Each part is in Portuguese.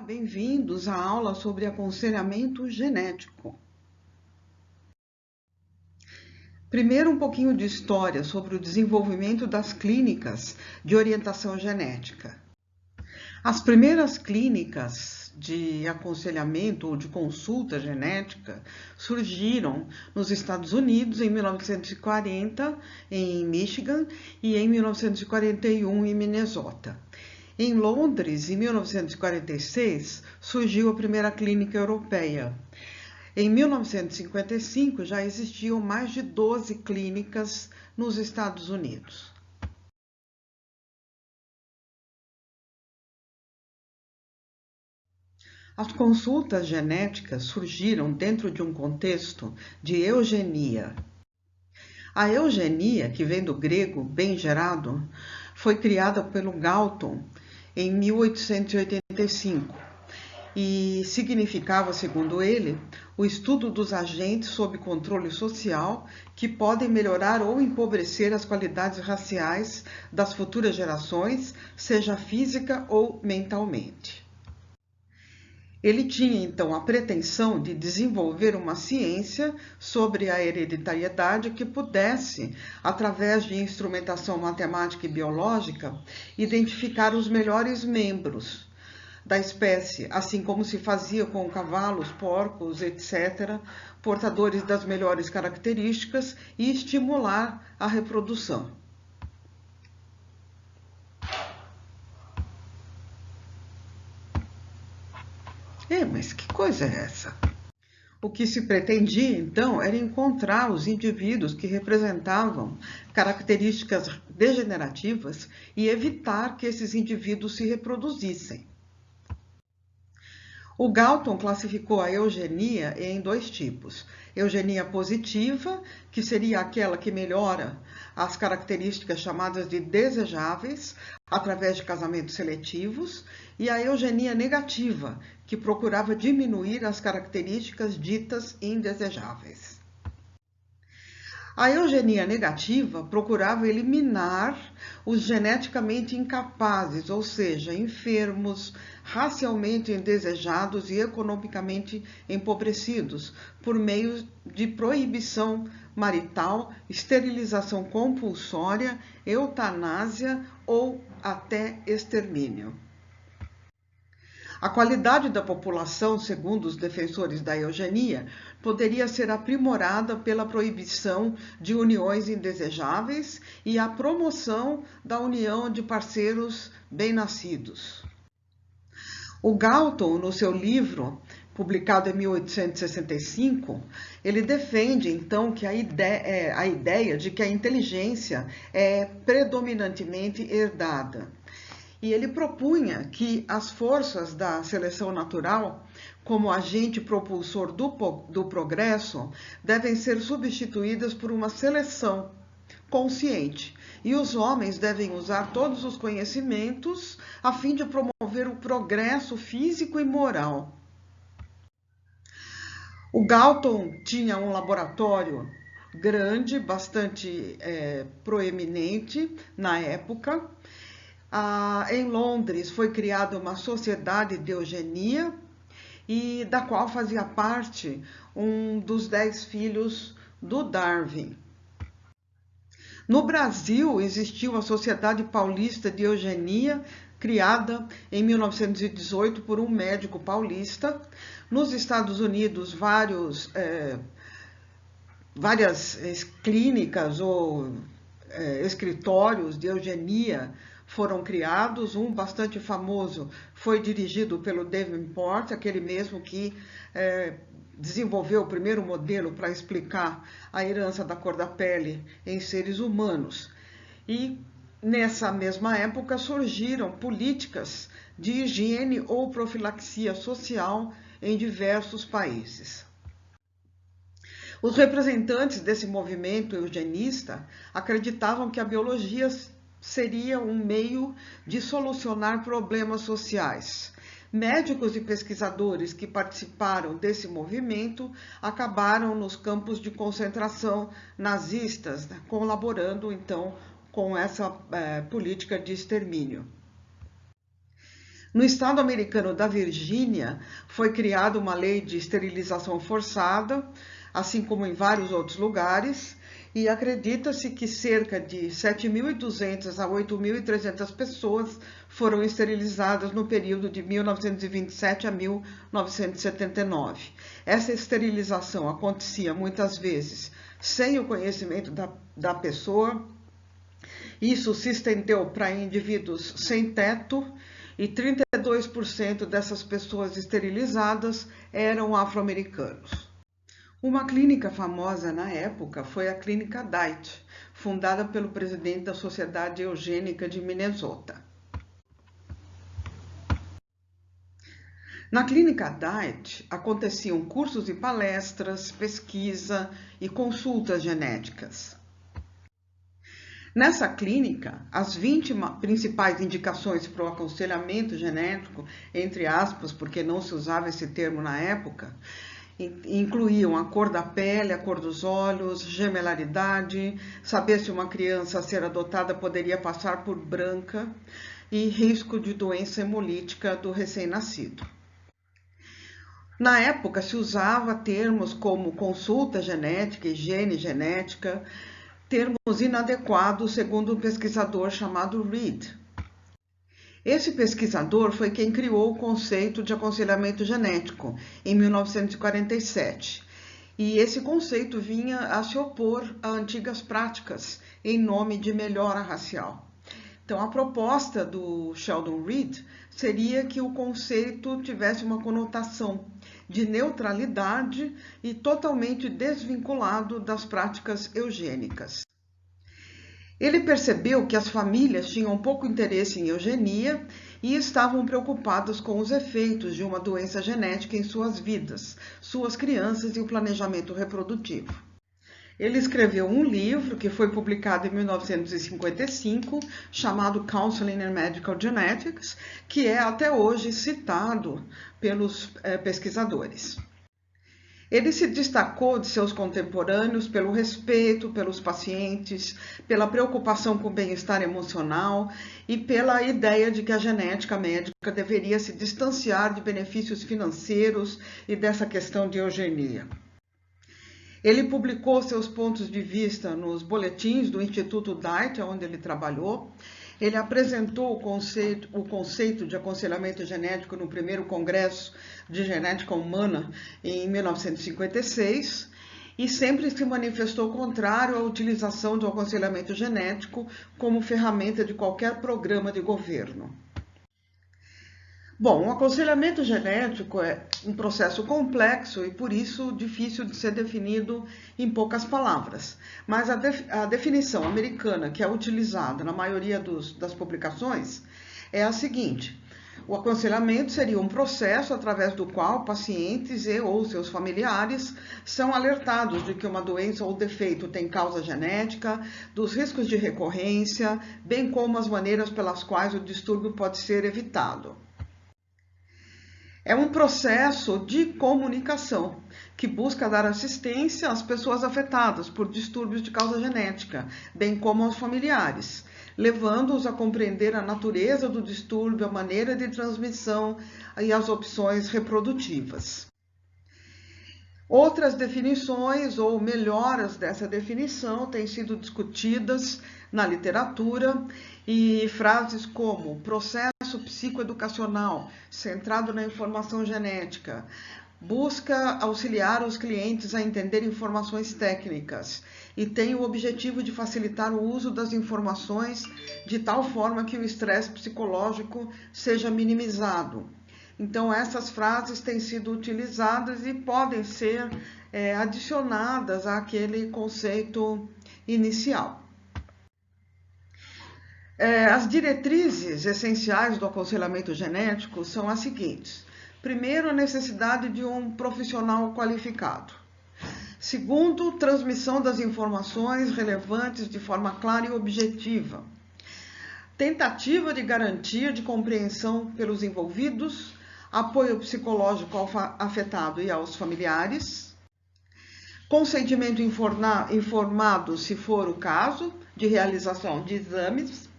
Bem-vindos à aula sobre aconselhamento genético. Primeiro, um pouquinho de história sobre o desenvolvimento das clínicas de orientação genética. As primeiras clínicas de aconselhamento ou de consulta genética surgiram nos Estados Unidos em 1940, em Michigan, e em 1941, em Minnesota. Em Londres, em 1946, surgiu a primeira clínica europeia. Em 1955, já existiam mais de 12 clínicas nos Estados Unidos. As consultas genéticas surgiram dentro de um contexto de eugenia. A eugenia, que vem do grego bem-gerado, foi criada pelo Galton em 1885 e significava, segundo ele, o estudo dos agentes sob controle social que podem melhorar ou empobrecer as qualidades raciais das futuras gerações, seja física ou mentalmente. Ele tinha, então, a pretensão de desenvolver uma ciência sobre a hereditariedade que pudesse, através de instrumentação matemática e biológica, identificar os melhores membros da espécie, assim como se fazia com cavalos, porcos, etc., portadores das melhores características, e estimular a reprodução. Mas que coisa é essa? O que se pretendia, então, era encontrar os indivíduos que representavam características degenerativas e evitar que esses indivíduos se reproduzissem. O Galton classificou a eugenia em dois tipos: eugenia positiva, que seria aquela que melhora as características chamadas de desejáveis através de casamentos seletivos, e a eugenia negativa, que procurava diminuir as características ditas indesejáveis. A eugenia negativa procurava eliminar os geneticamente incapazes, ou seja, enfermos, racialmente indesejados e economicamente empobrecidos, por meio de proibição marital, esterilização compulsória, eutanásia ou até extermínio. A qualidade da população, segundo os defensores da eugenia, poderia ser aprimorada pela proibição de uniões indesejáveis e a promoção da união de parceiros bem-nascidos. O Galton, no seu livro, publicado em 1865, ele defende, então, que a ideia de que a inteligência é predominantemente herdada. E ele propunha que as forças da seleção natural, como agente propulsor do progresso, devem ser substituídas por uma seleção consciente. E os homens devem usar todos os conhecimentos a fim de promover o progresso físico e moral. O Galton tinha um laboratório grande, bastante proeminente na época. Em Londres foi criada uma sociedade de eugenia, e da qual fazia parte um dos 10 filhos do Darwin. No Brasil, existiu a Sociedade Paulista de Eugenia, criada em 1918 por um médico paulista. Nos Estados Unidos, várias clínicas ou escritórios de eugenia foram criados. Um bastante famoso foi dirigido pelo Davenport, aquele mesmo que desenvolveu o primeiro modelo para explicar a herança da cor da pele em seres humanos. E nessa mesma época surgiram políticas de higiene ou profilaxia social em diversos países. Os representantes desse movimento eugenista acreditavam que a biologia seria um meio de solucionar problemas sociais. Médicos e pesquisadores que participaram desse movimento acabaram nos campos de concentração nazistas, colaborando então com essa política de extermínio. No estado americano da Virgínia, foi criada uma lei de esterilização forçada, assim como em vários outros lugares, e acredita-se que cerca de 7.200 a 8.300 pessoas foram esterilizadas no período de 1927 a 1979. Essa esterilização acontecia muitas vezes sem o conhecimento da pessoa. Isso se estendeu para indivíduos sem teto, e 32% dessas pessoas esterilizadas eram afro-americanos. Uma clínica famosa na época foi a Clínica Dyte, fundada pelo presidente da Sociedade Eugênica de Minnesota. Na Clínica Dyte aconteciam cursos e palestras, pesquisa e consultas genéticas. Nessa clínica, as 20 principais indicações para o aconselhamento genético, entre aspas, porque não se usava esse termo na época, incluíam a cor da pele, a cor dos olhos, gemelaridade, saber se uma criança a ser adotada poderia passar por branca e risco de doença hemolítica do recém-nascido. Na época se usava termos como consulta genética, higiene genética, termos inadequados, segundo um pesquisador chamado Reed. Esse pesquisador foi quem criou o conceito de aconselhamento genético, em 1947. E esse conceito vinha a se opor a antigas práticas em nome de melhora racial. Então, a proposta do Sheldon Reed seria que o conceito tivesse uma conotação de neutralidade e totalmente desvinculado das práticas eugênicas. Ele percebeu que as famílias tinham pouco interesse em eugenia e estavam preocupadas com os efeitos de uma doença genética em suas vidas, suas crianças e o planejamento reprodutivo. Ele escreveu um livro que foi publicado em 1955, chamado Counseling and Medical Genetics, que é até hoje citado pelos pesquisadores. Ele se destacou de seus contemporâneos pelo respeito pelos pacientes, pela preocupação com o bem-estar emocional e pela ideia de que a genética médica deveria se distanciar de benefícios financeiros e dessa questão de eugenia. Ele publicou seus pontos de vista nos boletins do Instituto Dyte, onde ele trabalhou. Ele apresentou o conceito de aconselhamento genético no primeiro Congresso de Genética Humana em 1956 e sempre se manifestou contrário à utilização do aconselhamento genético como ferramenta de qualquer programa de governo. Bom, o aconselhamento genético é um processo complexo e, por isso, difícil de ser definido em poucas palavras. Mas a definição americana que é utilizada na maioria das publicações é a seguinte: o aconselhamento seria um processo através do qual pacientes e ou seus familiares são alertados de que uma doença ou defeito tem causa genética, dos riscos de recorrência, bem como as maneiras pelas quais o distúrbio pode ser evitado. É um processo de comunicação que busca dar assistência às pessoas afetadas por distúrbios de causa genética, bem como aos familiares, levando-os a compreender a natureza do distúrbio, a maneira de transmissão e as opções reprodutivas. Outras definições ou melhoras dessa definição têm sido discutidas na literatura e frases como processo psicoeducacional centrado na informação genética, busca auxiliar os clientes a entender informações técnicas e tem o objetivo de facilitar o uso das informações de tal forma que o estresse psicológico seja minimizado. Então, essas frases têm sido utilizadas e podem ser adicionadas àquele conceito inicial. As diretrizes essenciais do aconselhamento genético são as seguintes. Primeiro, a necessidade de um profissional qualificado. Segundo, transmissão das informações relevantes de forma clara e objetiva. Tentativa de garantia de compreensão pelos envolvidos, apoio psicológico ao afetado e aos familiares, consentimento informado, se for o caso, de realização de exames,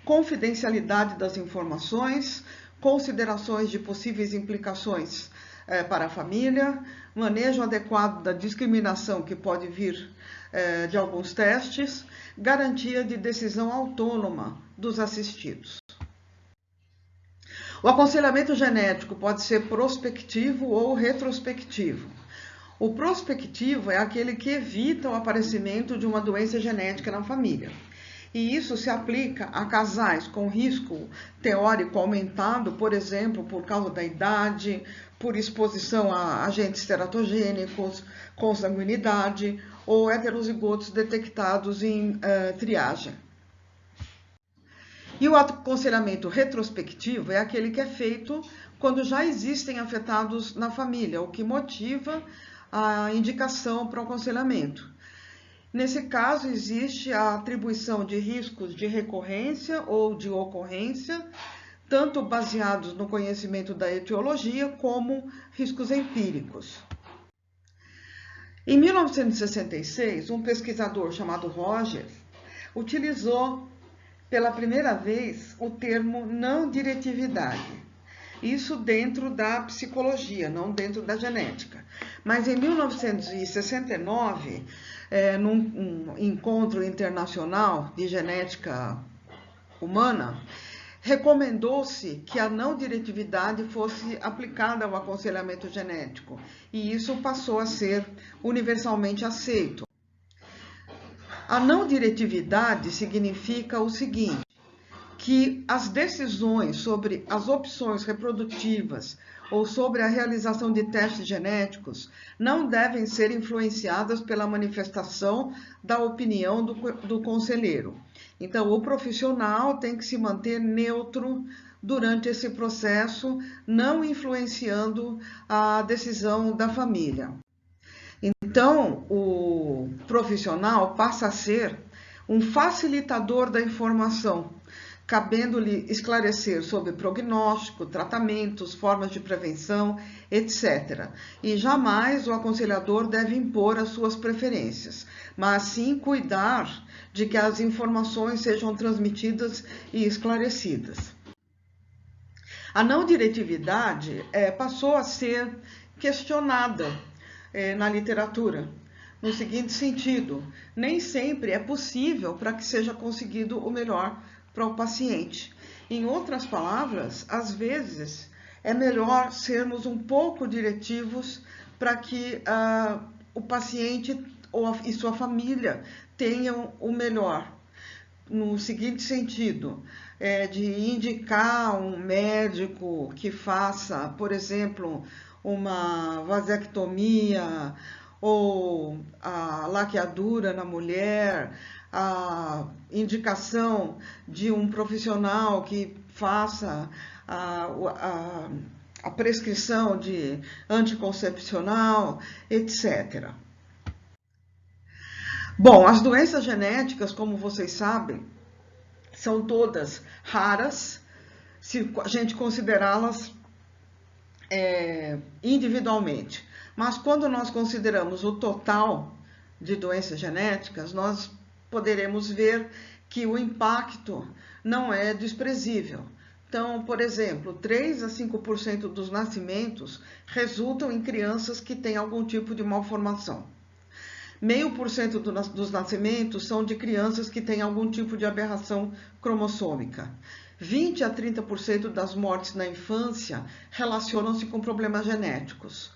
confidencialidade das informações, considerações de possíveis implicações para a família, manejo adequado da discriminação que pode vir de alguns testes, garantia de decisão autônoma dos assistidos. O aconselhamento genético pode ser prospectivo ou retrospectivo. O prospectivo é aquele que evita o aparecimento de uma doença genética na família. E isso se aplica a casais com risco teórico aumentado, por exemplo, por causa da idade, por exposição a agentes teratogênicos, consanguinidade ou heterozigotos detectados em triagem. E o aconselhamento retrospectivo é aquele que é feito quando já existem afetados na família, o que motiva a indicação para o aconselhamento. Nesse caso, existe a atribuição de riscos de recorrência ou de ocorrência, tanto baseados no conhecimento da etiologia, como riscos empíricos. Em 1966, um pesquisador chamado Rogers utilizou pela primeira vez o termo não diretividade. Isso dentro da psicologia, não dentro da genética. Mas em 1969, num encontro internacional de genética humana, recomendou-se que a não diretividade fosse aplicada ao aconselhamento genético, e isso passou a ser universalmente aceito. A não diretividade significa o seguinte, que as decisões sobre as opções reprodutivas ou sobre a realização de testes genéticos não devem ser influenciadas pela manifestação da opinião do conselheiro. Então, o profissional tem que se manter neutro durante esse processo, não influenciando a decisão da família. Então, o profissional passa a ser um facilitador da informação, cabendo-lhe esclarecer sobre prognóstico, tratamentos, formas de prevenção, etc. E jamais o aconselhador deve impor as suas preferências, mas sim cuidar de que as informações sejam transmitidas e esclarecidas. A não diretividade passou a ser questionada na literatura, no seguinte sentido: nem sempre é possível para que seja conseguido o melhor para o paciente. Em outras palavras, às vezes é melhor sermos um pouco diretivos para que o paciente e sua família tenham o melhor. No seguinte sentido, de indicar um médico que faça, por exemplo, uma vasectomia ou a laqueadura na mulher, a indicação de um profissional que faça a prescrição de anticoncepcional, etc. Bom, as doenças genéticas, como vocês sabem, são todas raras, se a gente considerá-las individualmente. Mas quando nós consideramos o total de doenças genéticas, nós poderemos ver que o impacto não é desprezível. Então, por exemplo, 3 a 5% dos nascimentos resultam em crianças que têm algum tipo de malformação. 0,5% dos nascimentos são de crianças que têm algum tipo de aberração cromossômica. 20 a 30% das mortes na infância relacionam-se com problemas genéticos.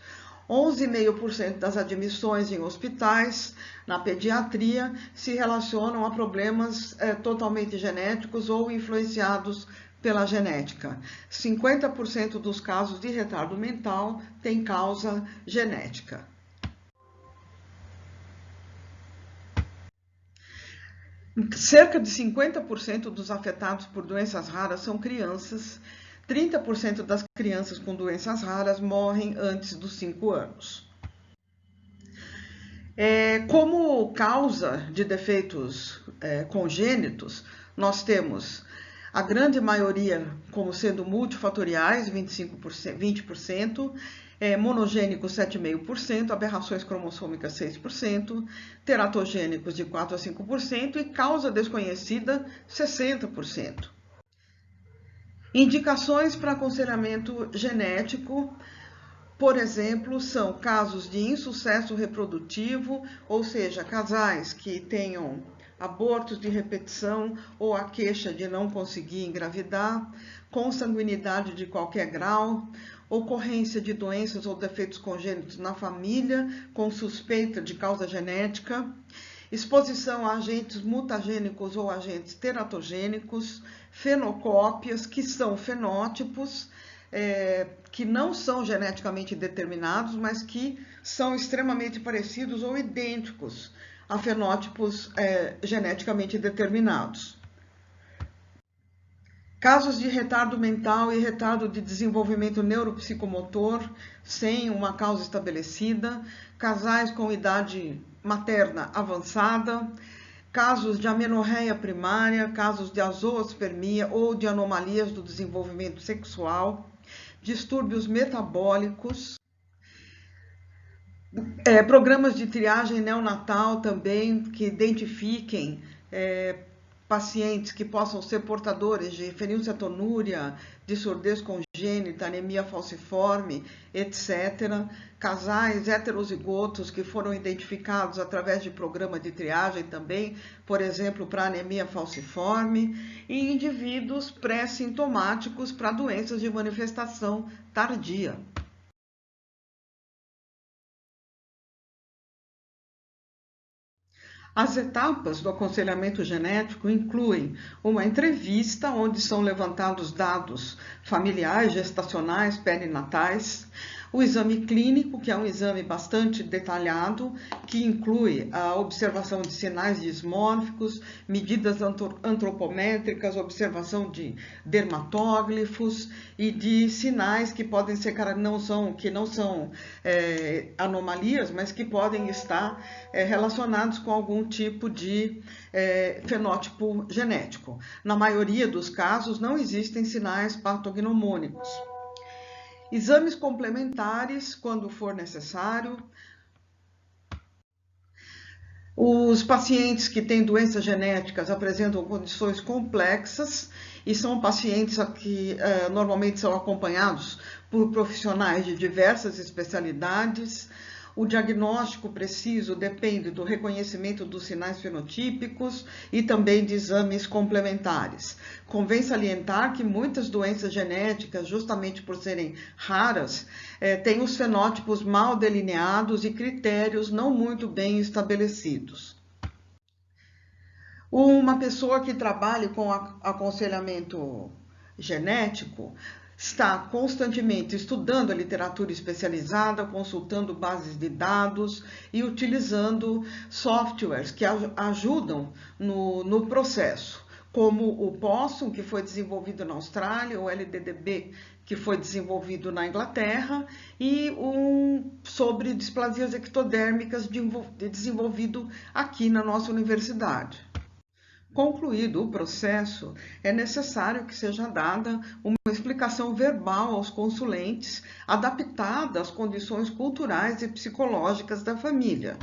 11,5% das admissões em hospitais, na pediatria, se relacionam a problemas totalmente genéticos ou influenciados pela genética. 50% dos casos de retardo mental têm causa genética. Cerca de 50% dos afetados por doenças raras são crianças. 30% das crianças com doenças raras morrem antes dos 5 anos. Como causa de defeitos congênitos, nós temos a grande maioria como sendo multifatoriais, 20%, monogênicos 7,5%, aberrações cromossômicas 6%, teratogênicos de 4 a 5% e causa desconhecida 60%. Indicações para aconselhamento genético, por exemplo, são casos de insucesso reprodutivo, ou seja, casais que tenham abortos de repetição ou a queixa de não conseguir engravidar, consanguinidade de qualquer grau, ocorrência de doenças ou defeitos congênitos na família com suspeita de causa genética, exposição a agentes mutagênicos ou agentes teratogênicos, fenocópias, que são fenótipos, que não são geneticamente determinados, mas que são extremamente parecidos ou idênticos a fenótipos geneticamente determinados. Casos de retardo mental e retardo de desenvolvimento neuropsicomotor sem uma causa estabelecida, casais com idade materna avançada, casos de amenorreia primária, casos de azoospermia ou de anomalias do desenvolvimento sexual, distúrbios metabólicos, programas de triagem neonatal também que identifiquem pacientes que possam ser portadores de fenilcetonúria, de surdez congênita, anemia falciforme, etc. Casais heterozigotos que foram identificados através de programa de triagem também, por exemplo, para anemia falciforme, e indivíduos pré-sintomáticos para doenças de manifestação tardia. As etapas do aconselhamento genético incluem uma entrevista onde são levantados dados familiares, gestacionais, perinatais, o exame clínico, que é um exame bastante detalhado, que inclui a observação de sinais dismórficos, medidas antropométricas, observação de dermatóglifos e de sinais que podem ser que não são anomalias, mas que podem estar relacionados com algum tipo de fenótipo genético. Na maioria dos casos, não existem sinais patognomônicos. Exames complementares, quando for necessário. Os pacientes que têm doenças genéticas apresentam condições complexas e são pacientes que normalmente são acompanhados por profissionais de diversas especialidades. O diagnóstico preciso depende do reconhecimento dos sinais fenotípicos e também de exames complementares. Convém salientar que muitas doenças genéticas, justamente por serem raras, têm os fenótipos mal delineados e critérios não muito bem estabelecidos. Uma pessoa que trabalhe com aconselhamento genético está constantemente estudando a literatura especializada, consultando bases de dados e utilizando softwares que ajudam no processo, como o Possum, que foi desenvolvido na Austrália, o LDDB, que foi desenvolvido na Inglaterra, e sobre displasias ectodérmicas desenvolvido aqui na nossa universidade. Concluído o processo, é necessário que seja dada uma explicação verbal aos consulentes, adaptada às condições culturais e psicológicas da família.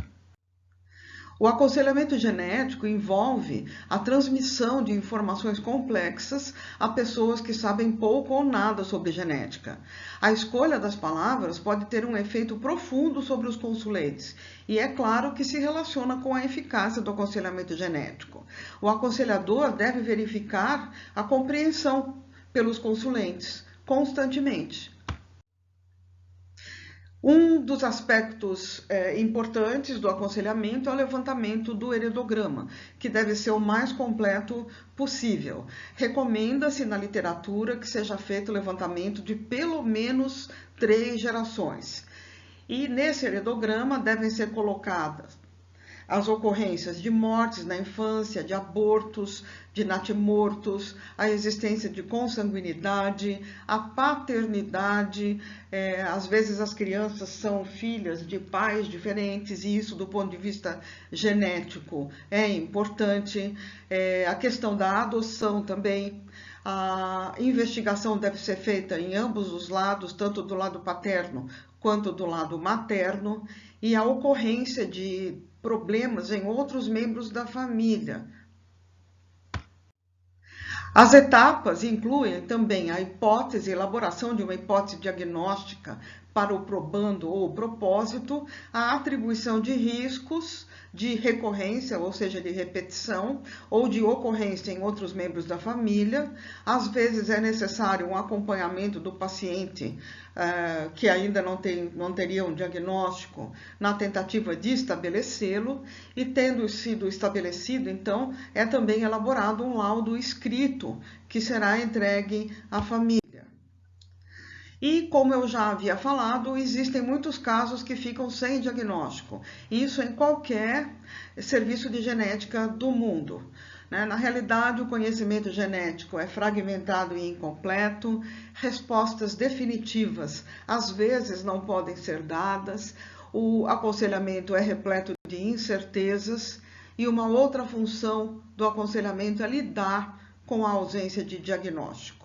O aconselhamento genético envolve a transmissão de informações complexas a pessoas que sabem pouco ou nada sobre genética. A escolha das palavras pode ter um efeito profundo sobre os consulentes e é claro que se relaciona com a eficácia do aconselhamento genético. O aconselhador deve verificar a compreensão pelos consulentes constantemente. Um dos aspectos importantes do aconselhamento é o levantamento do heredograma, que deve ser o mais completo possível. Recomenda-se na literatura que seja feito o levantamento de pelo menos 3 gerações. E nesse heredograma devem ser colocadas as ocorrências de mortes na infância, de abortos, de natimortos, a existência de consanguinidade, a paternidade. Às vezes as crianças são filhas de pais diferentes e isso do ponto de vista genético é importante. A questão da adoção também. A investigação deve ser feita em ambos os lados, tanto do lado paterno quanto do lado materno, e a ocorrência de problemas em outros membros da família. As etapas incluem também a hipótese, elaboração de uma hipótese diagnóstica para o probando ou propósito, a atribuição de riscos de recorrência, ou seja, de repetição, ou de ocorrência em outros membros da família. Às vezes é necessário um acompanhamento do paciente que ainda não teria um diagnóstico na tentativa de estabelecê-lo, e tendo sido estabelecido, então, é também elaborado um laudo escrito que será entregue à família. E, como eu já havia falado, existem muitos casos que ficam sem diagnóstico, isso em qualquer serviço de genética do mundo. Na realidade, o conhecimento genético é fragmentado e incompleto, respostas definitivas às vezes não podem ser dadas, o aconselhamento é repleto de incertezas, e uma outra função do aconselhamento é lidar com a ausência de diagnóstico.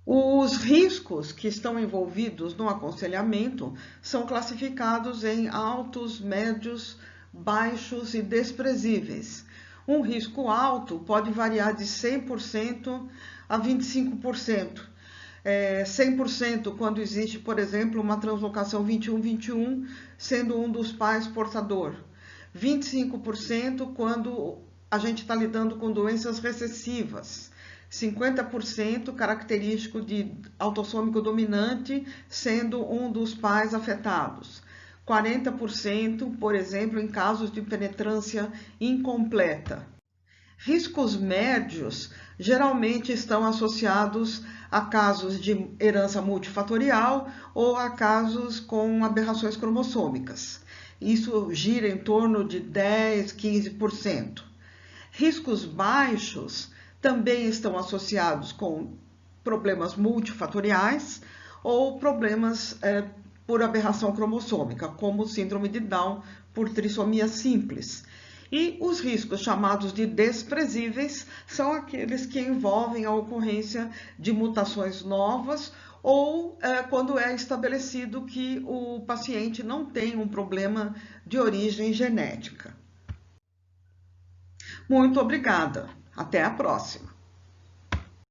Os riscos que estão envolvidos no aconselhamento são classificados em altos, médios, baixos e desprezíveis. Um risco alto pode variar de 100% a 25%. 100% quando existe, por exemplo, uma translocação 21-21, sendo um dos pais portador. 25% quando a gente está lidando com doenças recessivas. 50% característico de autossômico dominante, sendo um dos pais afetados. 40%, por exemplo, em casos de penetrância incompleta. Riscos médios geralmente estão associados a casos de herança multifatorial ou a casos com aberrações cromossômicas. Isso gira em torno de 10, 15%. Riscos baixos também estão associados com problemas multifatoriais ou problemas por aberração cromossômica, como síndrome de Down por trissomia simples. E os riscos chamados de desprezíveis são aqueles que envolvem a ocorrência de mutações novas ou quando é estabelecido que o paciente não tem um problema de origem genética. Muito obrigada. Até a próxima.